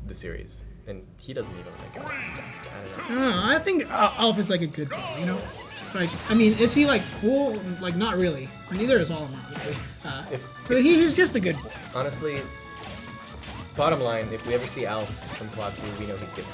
the series, and he doesn't even like it. I I don't know. I think Alf is like a good player, you know? Like, I mean, is he like cool? Like, not really. Neither is Olimar, honestly. But he's just a good boy. Honestly, bottom line, if we ever see Alf from Klaatu, we know he's good.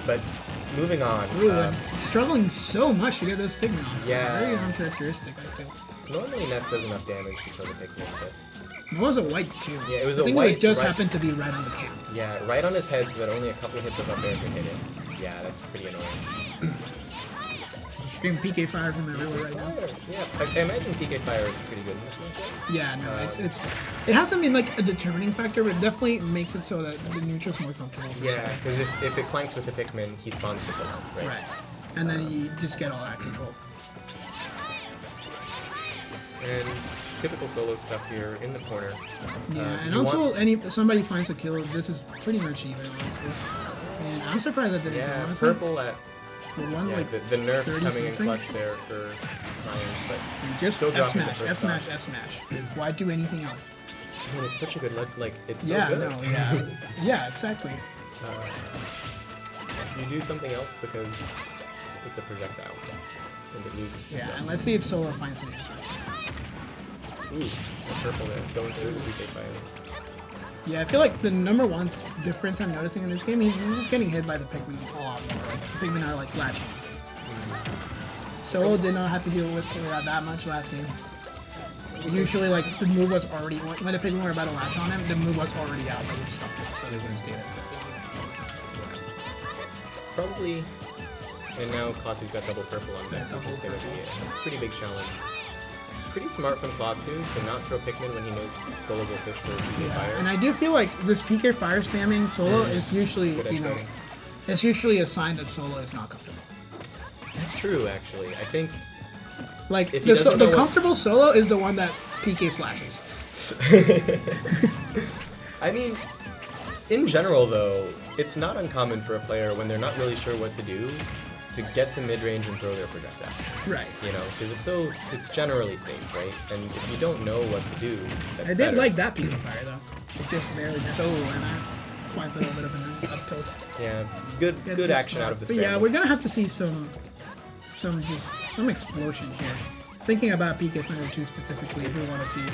But moving on. Ooh, struggling so much to get those Pigmen off. Yeah. Very uncharacteristic, I feel. Normally Ness does enough damage to kill the Pigmen, but... It was a white, too. Yeah, it was I a think white, it just right, happened to be right on the camp. Yeah, right on his head so that only a couple hits of up air can hit it. Yeah, that's pretty annoying. Getting PK Fire from everywhere right now. Yeah, I imagine PK Fire is pretty good in this matchup. Yeah, no, it hasn't been like a determining factor, but it definitely makes it so that the neutral's more comfortable. Yeah, because if it clanks with the Pikmin, he spawns the kill, right? Right. And then you just get all that control. And typical solo stuff here in the corner. Yeah, and also if somebody finds a kill, this is pretty much even, honestly. And I'm surprised that didn't go, honestly. Purple at... One, yeah, like the nerf's coming something. in clutch there for Ryan, but just still F dropping smash, the F first smash, stock. F smash. Why do anything else? I mean, it's such a good like it's so Yeah, good. no, yeah, yeah, exactly. You do something else because it's a projectile and it loses. Yeah, and let's see if Solo finds an answer. Ooh, the purple there going through the PK Fire. Yeah, I feel like the number one difference I'm noticing in this game, he's just getting hit by the Pikmin a lot more. Like, the Pikmin are like latching. Solo did not have to deal with that much last game. Usually, like, the move was already, when the Pikmin were about to latch on him, the move was already out, they just stopped it, so they wouldn't stay there. Probably, and now Klaatu's got double purple on deck, which is going to be a pretty big challenge. Pretty smart from Klaatu to not throw Pikmin when he knows Solo will fish for PK Fire. And I do feel like this PK Fire spamming Solo is usually, you know, it's usually a sign that Solo is not comfortable. That's true, actually. I think... Like, the comfortable Solo is the one that PK flashes. I mean, in general, though, it's not uncommon for a player when they're not really sure what to do to get to mid-range and throw their projectile. Right. You know, because it's generally safe, right? And if you don't know what to do, that's I did better. like that PK Fire, though. It just barely and that finds a little bit of an up tilt. Yeah, good action out of this. But yeah, we're gonna have to see some explosion here. Thinking about PK Thunder 2 specifically, if we want to see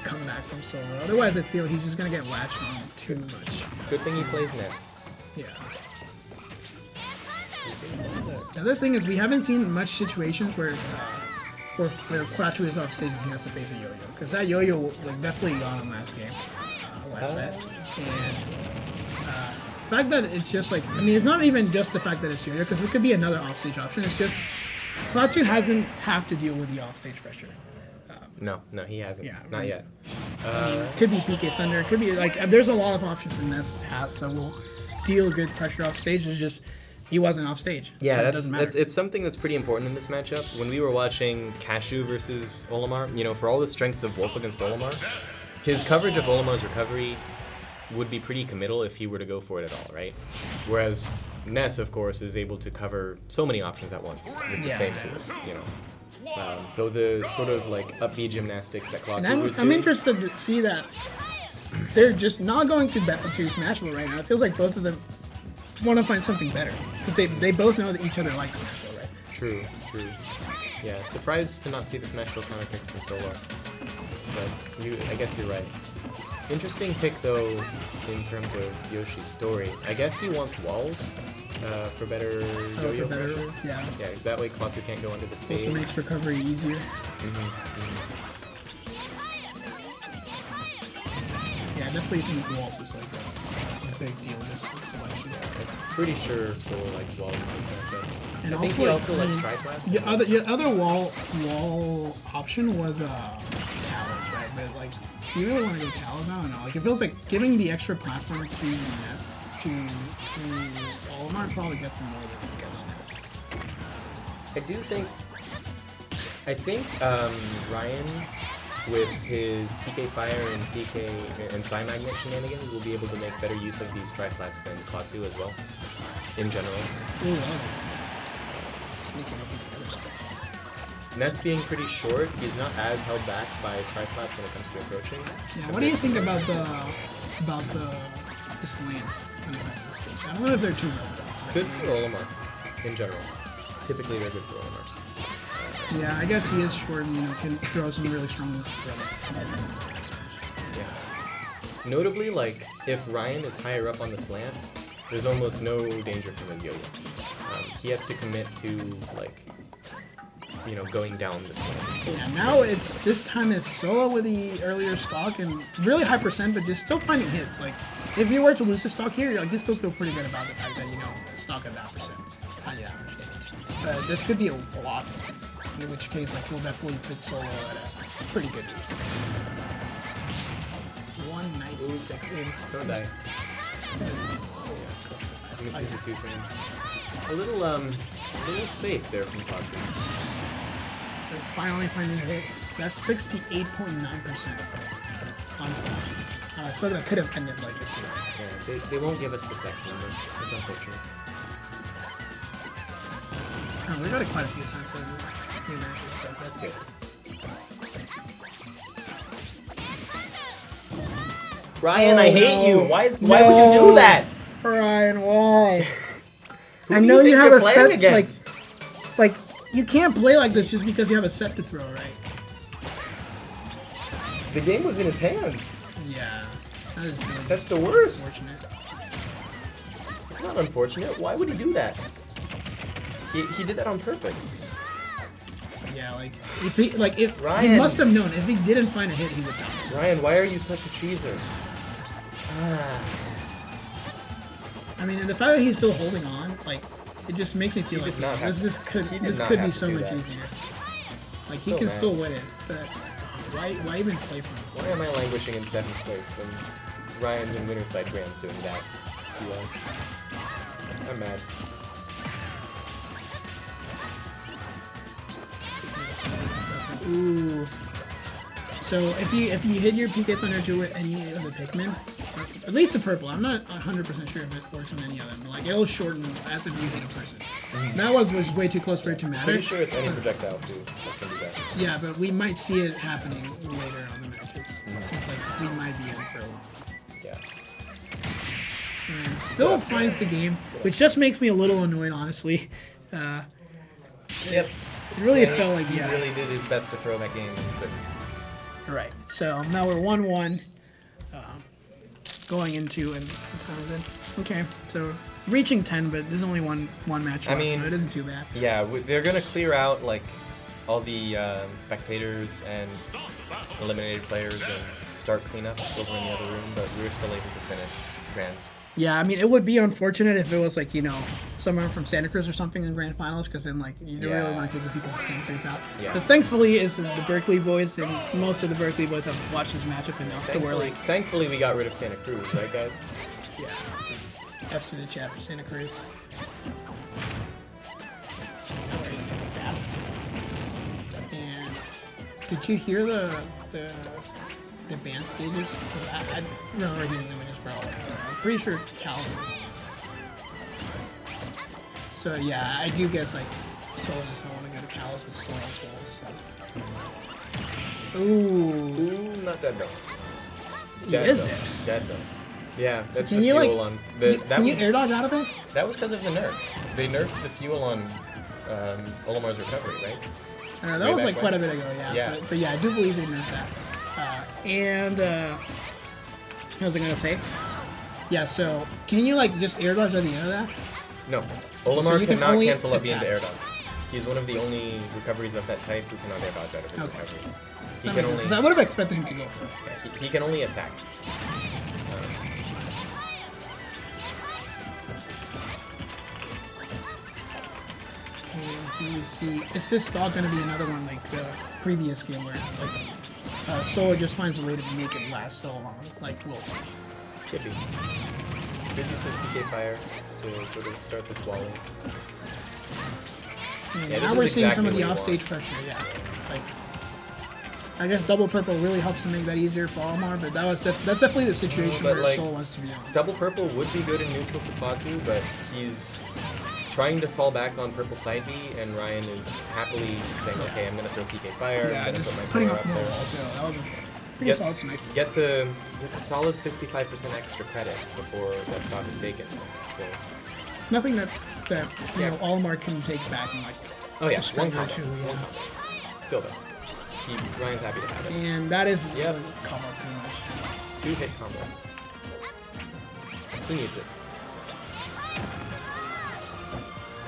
comeback from Solo. Otherwise, I feel he's just gonna get latched on too much. Good thing he plays Ness. Yeah. The other thing is we haven't seen much situations where Klaatu is off stage and he has to face a yo-yo, because that yo-yo like definitely got him last game, last set. And the fact that it's just like, I mean, it's not even just the fact that it's yo-yo, because it could be another offstage option. It's just Klaatu hasn't have to deal with the offstage pressure. No, he hasn't. Yeah, not yet. I mean, could be PK Thunder. It could be like there's a lot of options in this house that will deal good pressure off stage. It's just he wasn't off stage. Yeah, so it's something that's pretty important in this matchup. When we were watching Cashew versus Olimar, you know, for all the strengths of Wolf against Olimar, his coverage of Olimar's recovery would be pretty committal if he were to go for it at all, right? Whereas Ness, of course, is able to cover so many options at once with the same tools, you know. So the sort of like up B gymnastics that Klaatu would do. I'm interested to see that they're just not going to Smashville right now. It feels like both of them want to find something better. But they both know that each other likes Smashville, right? True. Yeah, surprised to not see the Smashville counter pick from Solo. But I guess you're right. Interesting pick though in terms of Yoshi's story. I guess he wants walls for better yo-yo pressure. Yeah, because that way Klaatu can't go under the stage. Also makes recovery easier. Yeah, I definitely think walls is like a big deal in this selection. I'm pretty sure Solo likes walls in this matchup. And I think he also likes triplats. Your other wall option was Talos, right? But like, do you really want to go Talos? I don't know. Like, it feels like giving the extra platform to Ness to Olimar probably gets him more than it gets Ness. I think Ryan, with his PK Fire and PK and Psy Magnet shenanigans, will be able to make better use of these triplats than Klaatu as well, in general. Ooh, wow. Sneaking up into the other side. Nets being pretty short, he's not as held back by triplaps when it comes to approaching. Yeah, what do you think about the slants on the sides of the stage? I don't know if they're too low. Good for Olimar, in general. Typically, they're good for Olimar. Yeah, I guess he is short and can throw some really strong moves for Yeah. Notably, like, if Ryan is higher up on the slant, there's almost no danger from a yo-yo. He has to commit to, like, you know, going down the slant. Yeah, now this time it's Solo with the earlier stock and really high percent, but just still finding hits. Like, if you were to lose the stock here, like, you still feel pretty good about the fact that, you know, the stock at that percent. Yeah, this could be a lot. In which case, like, we'll definitely put Solo at a pretty good 196 in. Don't die. Let me see the 2 frame. A little safe there from Klaatu. Finally finding a hit. That's 68.9% on Klaatu. So that could have ended like it's here. Yeah, they won't give us the sex number. It's unfortunate. Oh, we got it quite a few times. So matches, so that's good. Ryan, I hate you. Why would you do that? Ryan, why? Who I do know think you have you're a playing set against? like you can't play like this just because you have a set to throw, right? The game was in his hands. Yeah, that is really That's the worst. unfortunate. It's not unfortunate. Why would he do that? He did that on purpose. Yeah, like if he he Ryan. must have known if he didn't find a hit, he would die. Ryan, why are you such a cheeser? I mean, and the fact that he's still holding on, like, it just makes me feel He like did not have this could he did not be have so to do much that. easier. Like he So can mad. still win it, but why even play for him? Why am I languishing in 7th place when Ryan's in winner's side Grams doing that? He was. I'm mad. Ooh. So if you hit your PK Thunder 2 with any of the Pikmin, at least the purple, I'm not 100% sure if it works in any of them, but like it'll shorten as if you hit a person. That was way too close for it to matter. Pretty sure it's any projectile too. That can do that. Yeah, but we might see it happening later on the matches, since like we might be in for a while. Yeah. And still finds the game, which just makes me a little annoyed, honestly. Yep. It really Yeah, felt like he really did his best to throw that game, but Right. So now we're 1-1, going into and what time is it? Okay, so reaching 10, but there's only one match left, mean, so it isn't too bad. yeah, they're gonna clear out like all the spectators and eliminated players and start cleanup over in the other room, but we were still able to finish Grands. Yeah, I mean, it would be unfortunate if it was like, you know, someone from Santa Cruz or something in grand finals, because then like you don't really want to kick the people from Santa Cruz out. Yeah. But thankfully, is the Berkeley boys, and most of the Berkeley boys have watched this matchup enough to where like, Thankfully, we got rid of Santa Cruz, right, guys? yeah, F's to the chat for Santa Cruz. And did you hear the band stages? I remember hearing them just for all. I'm pretty sure Cal. So yeah, I do guess like Soul does not want to go to Cal's with Soul as well. So. Ooh. Ooh, not dead though. He is though. dead. Dead though. Yeah, that's can the you, fuel like, on. That Can you was air dodge out of it? that was because of the nerf. They nerfed the fuel on Olimar's recovery, right? That Way was back like quite a when? bit ago, yeah. Yeah. But yeah, I do believe they nerfed that. What was I gonna say? Yeah, so can you like just air dodge at the end of that? No, So Olimar you can cannot only cancel up the attack. into air dodge. He's one of the only recoveries of that type who cannot air dodge out of his Okay. recovery. He That can makes only sense. I would have expected him to go for it. he can only attack. And you see, is this stock gonna be another one like the previous game where like Solo just finds a way to make it last so long? Like we'll see. Could be. Could use some PK fire to sort of start the swallowing. And Yeah, now this we're is seeing exactly some of the what he offstage wants. pressure. Yeah, like I guess double purple really helps to make that easier for Almar, but that's definitely the situation But, where like, Solo wants to be on. Double purple would be good in neutral for Klaatu, but he's trying to fall back on purple side B, and Ryan is happily saying, okay, I'm going to throw PK Fire. Yeah, I'm going to just put my putting power up up more there. walls. That was a pretty solid snipe. Gets a solid 65% extra credit before that stock is taken. So, Nothing that you know Olimar can take back in like oh yeah, a string one or combo. two. One Yeah. combo. Still though, Ryan's happy to have it. And that is Yep. the combo pretty much. 2-hit combo. Who needs it?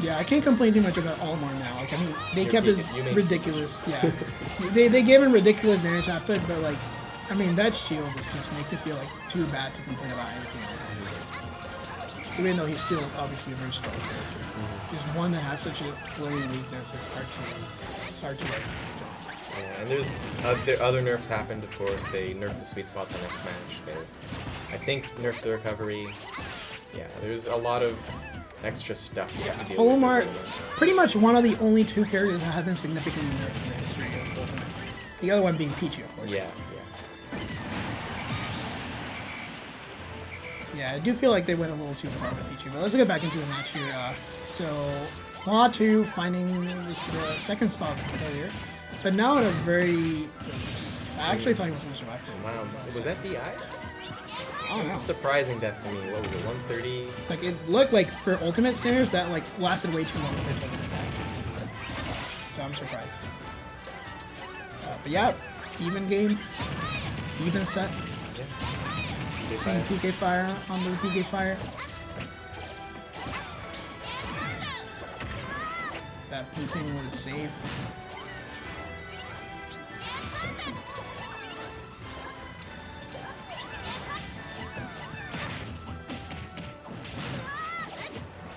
Yeah, I can't complain too much about Olimar now. Like, I mean, they kept you his make- ridiculous. Yeah, they gave him ridiculous damage output, but like, I mean, that shield just makes it feel like too bad to complain about anything else. Even though he's still obviously a very strong character, just one that has such a glaring weakness. It's hard to like. Jump. Yeah, and there's other nerfs happened, of course. They nerfed the sweet spot the next match. They, I think, nerfed the recovery. Yeah, there's a lot of extra stuff you have to deal Olimar, with. pretty much one of the only two characters that have been significantly nerfed in the history of Ultimate. The other one being Pichu, of course. Yeah, Yeah, I do feel like they went a little too far with Pichu. But let's get back into the match here. So, Klaatu finding the second stock earlier, but now in a very. I actually thought he was going to survive for a Wow, while. was that DI? I don't It's know. a surprising death to me. What was it, 130? Like, it looked like for Ultimate standards that like lasted way too long for it to attack. So I'm surprised. But yeah, even game, even set. Yeah. Seeing PK Fire on the PK Fire. That blue thing with a save.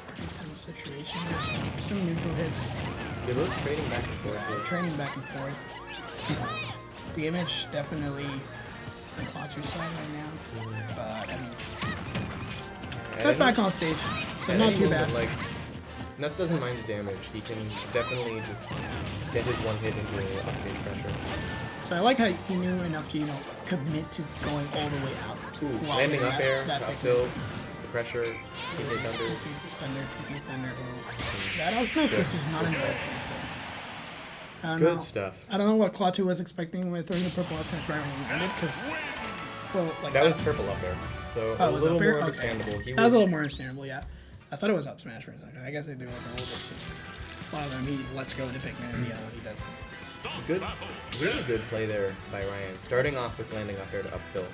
Pretty tense situation. There's some neutral hits. They're both trading back and forth Yeah, here. training back and forth. The image definitely on Klaatu's side right now, but I mean, At that's any- back on stage, so at not any too moment, bad. Like, Nuts doesn't mind the damage. He can definitely just get his one hit into upstage pressure. So I like how he knew enough to, commit to going all the way out. Ooh, while landing doing up that- air, that top technique. tilt, the pressure, PK thunders. Thunder, PK Thunder. Ooh. That was just not in the place though. I don't Good know. stuff. I don't know what Klaatu was expecting with throwing the purple up right when he landed, because, well, like That was purple up there, so Oh, a it was little up air? more Okay. understandable. He That was a little more understandable, yeah. I thought it was up smash for a second. I guess they do like a little bit simpler. One of them, he lets go to Pikmin, and the other one, he doesn't. Good, really good play there by Ryan. Starting off with landing up air to up tilt,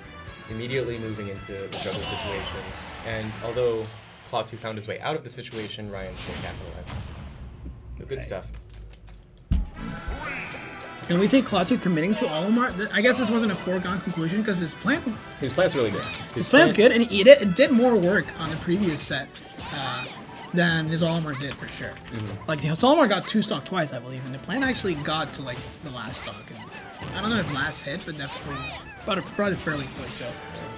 immediately moving into the juggle situation. And although Klaatu found his way out of the situation, Ryan still capitalized. But good Right. stuff. Can we say Klaatu committing to Olimar? I guess this wasn't a foregone conclusion because his plan, His plan's really good. his plan's good, and it did more work on the previous set than his Olimar did for sure. Like his Olimar got 2 stock twice, I believe, and the plan actually got to like the last stock. And I don't know if last hit, but definitely probably fairly close. So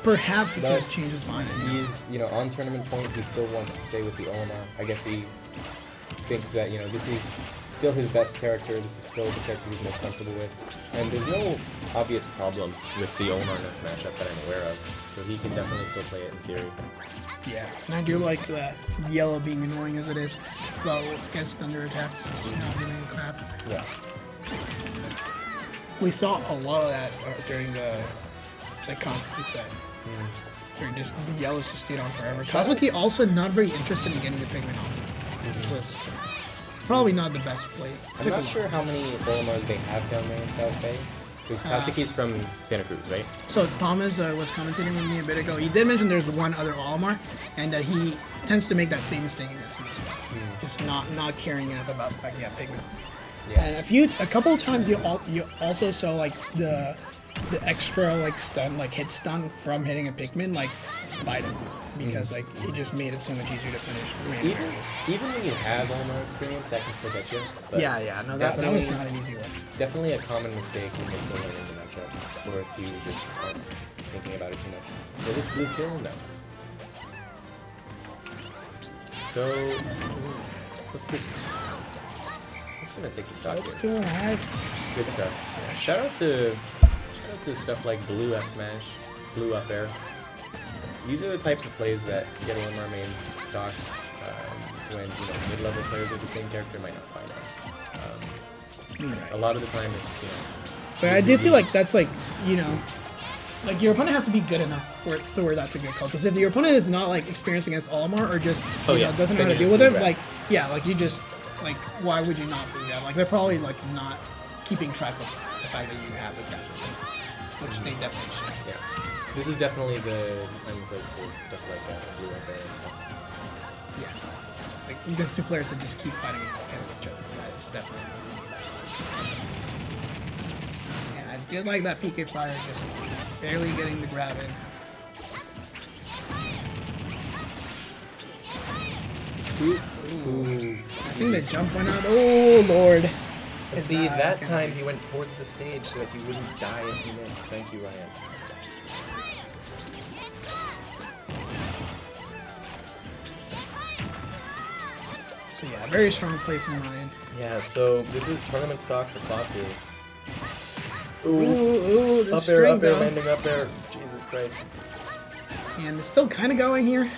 perhaps he But could change his mind. He's, on tournament point, he still wants to stay with the Olimar. I guess he thinks that, this is still his best character, this is still the character he's most comfortable with. And there's no obvious problem with the Olimar in this matchup that I'm aware of. So he can definitely still play it in theory. Yeah, and I do like that yellow being annoying as it is. Well, against thunder attacks, just not doing any crap. Yeah. We saw a lot of that during the Kazuki set. During just the yellows just stayed on forever. Kazuki also not very interested in getting the Pikmin off, which was probably not the best play. I'm not sure how many Olimars they have down there in South Bay. Because Kazuki's from Santa Cruz, right? So Thomas was commentating with me a bit ago. He did mention there's one other Olimar, and he tends to make that same mistake against him as well. Just not caring enough about the fact he got Pikmin. Yeah. And a couple of times you also saw like the extra like stun, like hit stun from hitting a Pikmin like bite him, because like it just made it so much easier to finish main areas. Even when you have Olimar experience, that can still get you. But No, that was not an easy one. Definitely a common mistake when you're still learning the matchup, or if you just aren't thinking about it too much. Will this blue kill? No. So, what's this? What's gonna take the stock That's here? 2.5. Good stuff. Shout out to stuff like blue F smash, blue up air. These are the types of plays that get Olimar mains stocks. when mid-level players with the same character might not find out. Right. A lot of the time it's But I do feel like that's like like your opponent has to be good enough for where that's a good call. Because if your opponent is not like experienced against Olimar or just doesn't know how to deal with it, like like you just like why would you not do that? Like they're probably like not keeping track of the fact that you have a captain, which they definitely should. Yeah, this is definitely the time and place for stuff like that. Blue up there and stuff. Yeah, like against two players that just keep fighting against each other. That is definitely that. Yeah, I did like that PK fire, just barely getting the grab in. Ooh. I think the jump went out. Oh lord! And see, that time he went towards the stage so that he wouldn't die if he missed. Thank you, Ryan. So yeah, very strong play from Ryan. Yeah, so this is tournament stock for Klaatu. Ooh, the up air, string, landing up air. Jesus Christ. And it's still kind of going here.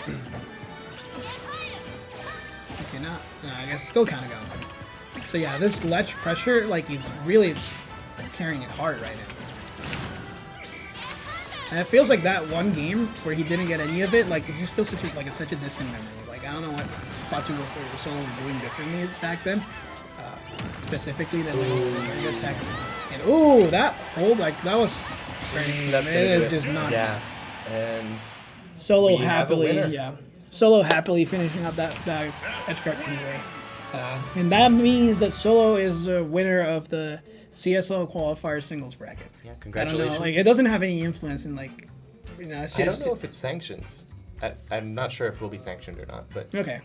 Okay, no, I guess it's still kind of going. So yeah, this ledge pressure, like he's really carrying it hard right now. And it feels like that one game where he didn't get any of it, like it just feels such a distant memory. Like I don't know what Klaatu was or Solo was doing differently back then, specifically than the tech. And ooh, that hold, like that was That's it is just not. Yeah, and Solo we have a happily, winner. Solo happily finishing up that edge guard anyway. And that means that Solo is the winner of the CSL Qualifier singles bracket. Yeah, I don't congratulations. know, like it doesn't have any influence in like, it's just, I don't know if it's sanctioned. I'm not sure if it will be sanctioned or not, but okay.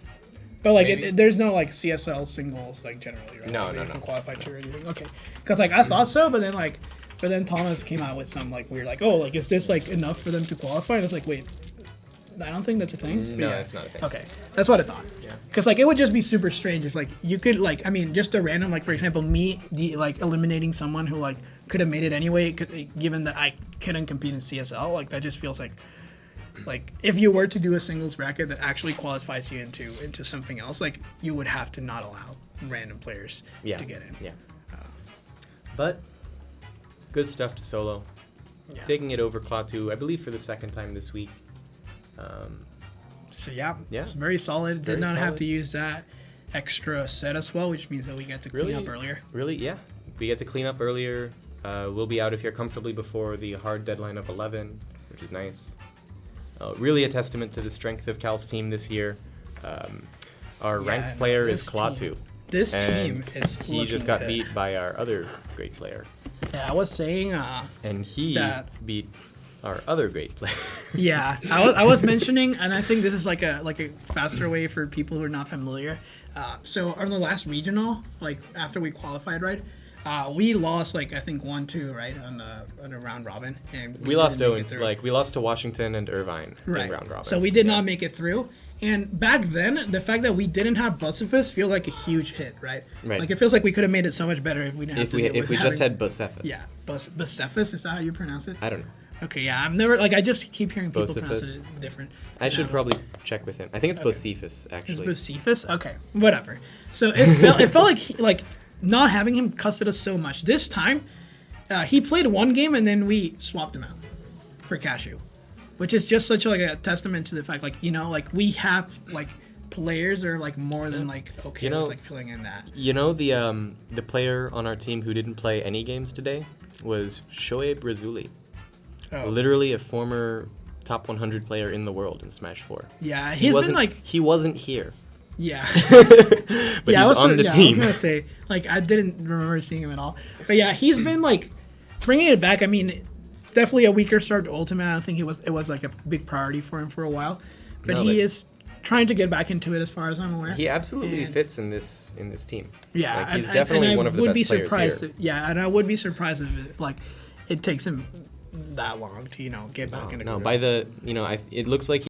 But like, maybe. there's no like CSL singles like generally, right? No, Like, no, you can no. qualify to or anything. Okay, because like I thought so, but then Thomas came out with some like weird like, oh, like is this like enough for them to qualify? And it's like, wait, I don't think that's a thing. No, But yeah. it's not a thing. Okay, that's what I thought. Yeah. Because like it would just be super strange if like you could like, I mean, just a random like, for example, me like eliminating someone who like could have made it anyway, given that I couldn't compete in CSL, like that just feels like if you were to do a singles bracket that actually qualifies you into something else, like you would have to not allow random players to get in. Yeah. But good stuff to Solo. Yeah. Taking it over Klaatu, I believe, for the second time this week. So yeah, Yeah. it's very solid. Very Did not have solid. to use that extra set as well, which means that we get to clean up earlier. Really, yeah. We get to clean up earlier. We'll be out of here comfortably before the hard deadline of 11, which is nice. Really a testament to the strength of Cal's team this year. Our ranked player is Klaatu. This team And is he just looking got good. beat by our other great player. Yeah, I was saying, And he that- beat our other great player. yeah, I was mentioning, and I think this is like a faster way for people who are not familiar. So on the last regional, like after we qualified, right? We lost like I think 1-2, right, on a round robin, and We lost didn't make it through. we lost to Washington and Irvine Right. in round robin. So we did not make it through. And back then, the fact that we didn't have Bucephus feel like a huge hit, right? Right. Like it feels like we could have made it so much better if we didn't have If to we deal with just having- had Bucephus. yeah, Bucephus, is that how you pronounce it? I don't know. Okay, yeah, I've never I just keep hearing people pronounce Bucephus. it different. I should No. probably check with him. I think it's Okay. Bucephus, Is actually. Bucephus? Okay, whatever. So it felt like not having him costed us so much. This time, he played one game and then we swapped him out for Cashew, which is just such like a testament to the fact like we have like players that are like more than like okay with like filling in that. You know the player on our team who didn't play any games today was Shoaib Razuli. Oh. Literally a former top 100 player in the world in Smash 4. Yeah, He he's been wasn't like he wasn't here, yeah. but yeah, he's on the I was team. gonna say like I didn't remember seeing him at all, but yeah, he's been like bringing it back. I mean, definitely a weaker start to Ultimate. I don't think it was like a big priority for him for a while, but No, he but- is trying to get back into it as far as I'm aware. He absolutely And- fits in this team. Yeah, like, he's and definitely I one of the would best be players surprised here. yeah, and I would be surprised if it takes him that long to get back into No, it. by the it looks like